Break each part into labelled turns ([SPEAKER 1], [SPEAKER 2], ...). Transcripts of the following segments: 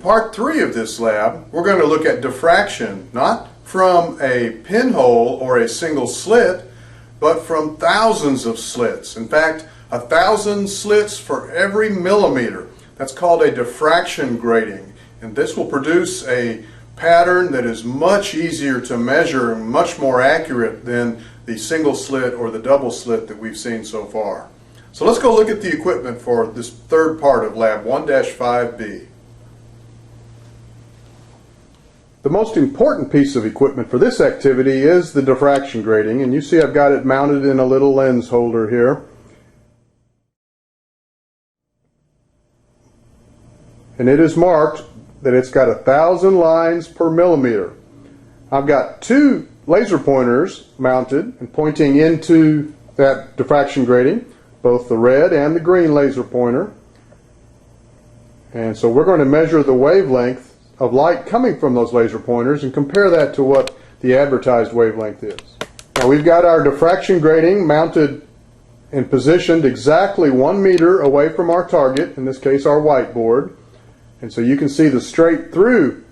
[SPEAKER 1] part 3 of this lab, we're going to look at diffraction, not from a pinhole or a single slit, but from thousands of slits. In fact, 1,000 slits for every millimeter. That's called a diffraction grating. And this will produce a pattern that is much easier to measure and much more accurate than the single slit or the double slit that we've seen so far. So let's go look at the equipment for this third part of Lab 1-5B. The most important piece of equipment for this activity is the diffraction grating, and you see I've got it mounted in a little lens holder here. And it is marked that it's got 1,000 lines per millimeter. I've got 2 laser pointers mounted and pointing into that diffraction grating, both the red and the green laser pointer. And so we're going to measure the wavelength of light coming from those laser pointers and compare that to what the advertised wavelength is. Now we've got our diffraction grating mounted and positioned exactly 1 meter away from our target, in this case our whiteboard. And so you can see the straight through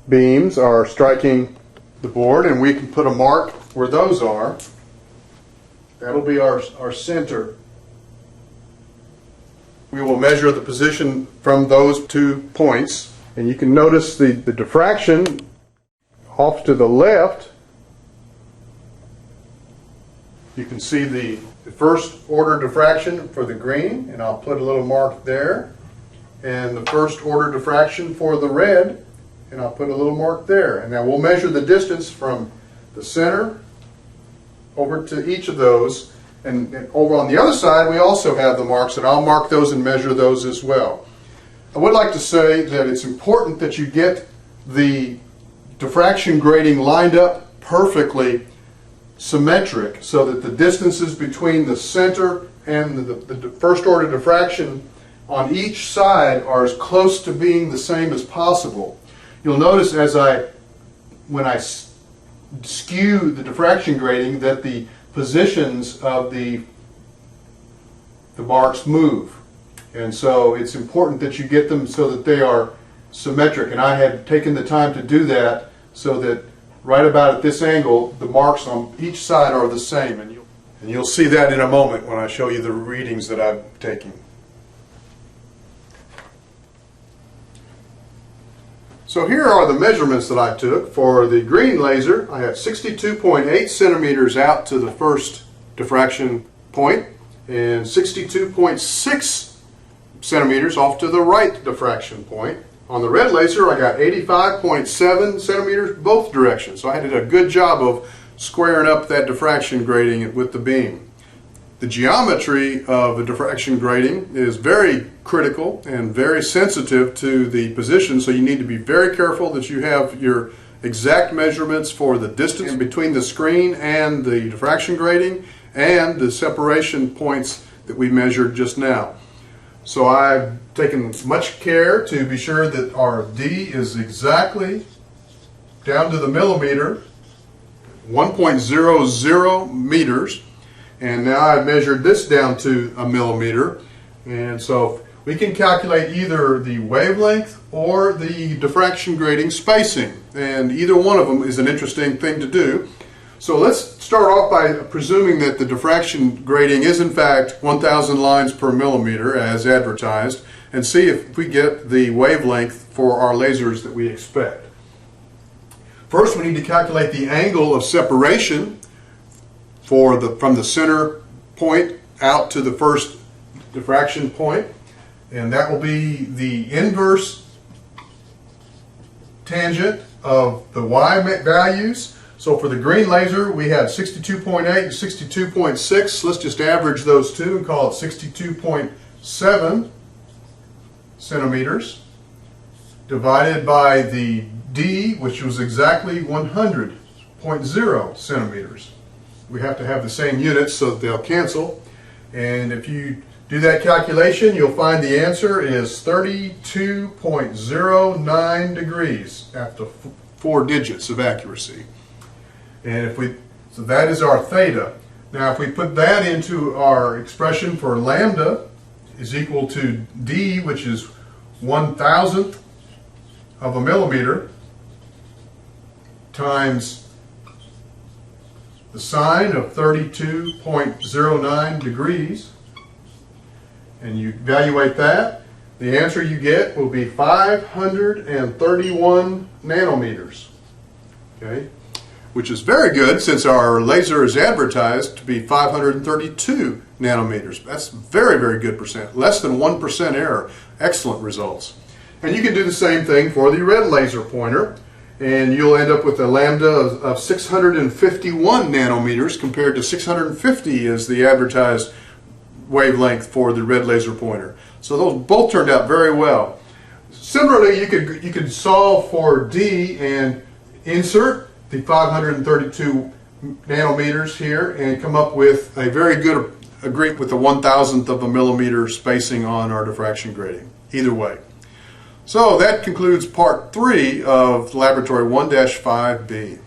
[SPEAKER 1] beams are striking the board, and we can put a mark where those are. That'll be our center. We will measure the position from those 2 points. And you can notice the diffraction off to the left. You can see the first order diffraction for the green, and I'll put a little mark there. And the first order diffraction for the red, and I'll put a little mark there. And now we'll measure the distance from the center over to each of those. And over on the other side we also have the marks, and I'll mark those and measure those as well. I would like to say that it's important that you get the diffraction grating lined up perfectly symmetric so that the distances between the center and the first order diffraction on each side are as close to being the same as possible. You'll notice when I skew the diffraction grating that the positions of the marks move. And so it's important that you get them so that they are symmetric. And I had taken the time to do that so that right about at this angle, the marks on each side are the same. And you'll see that in a moment when I show you the readings that I'm taking. So here are the measurements that I took. For the green laser, I have 62.8 centimeters out to the first diffraction point and 62.6 centimeters off to the right diffraction point. On the red laser, I got 85.7 centimeters both directions. So I did a good job of squaring up that diffraction grating with the beam. The geometry of a diffraction grating is very critical and very sensitive to the position, so you need to be very careful that you have your exact measurements for the distance between the screen and the diffraction grating and the separation points that we measured just now. So I've taken much care to be sure that our D is exactly down to the millimeter, 1.00 meters. And now I've measured this down to a millimeter. And so we can calculate either the wavelength or the diffraction grating spacing. And either one of them is an interesting thing to do. So let's start off by presuming that the diffraction grating is in fact 1,000 lines per millimeter as advertised, and see if we get the wavelength for our lasers that we expect. First, we need to calculate the angle of separation from the center point out to the first diffraction point, and that will be the inverse tangent of the y values. So for the green laser, we had 62.8 and 62.6. Let's just average those two and call it 62.7 centimeters divided by the D, which was exactly 100.0 centimeters. We have to have the same units so that they'll cancel. And if you do that calculation, you'll find the answer is 32.09 degrees after 4 digits of accuracy. And so that is our theta. Now if we put that into our expression for lambda is equal to D, which is 1,000th of a millimeter times the sine of 32.09 degrees, and you evaluate that, the answer you get will be 531 nanometers. Okay, which is very good since our laser is advertised to be 532 nanometers. That's very, very good percent. Less than 1% error. Excellent results. And you can do the same thing for the red laser pointer, and you'll end up with a lambda of 651 nanometers compared to 650 as the advertised wavelength for the red laser pointer. So those both turned out very well. Similarly, you could solve for D and insert the 532 nanometers here and come up with a very good agreement with the 1,000th of a millimeter spacing on our diffraction grating. Either way. So that concludes part 3 of Laboratory 1-5B.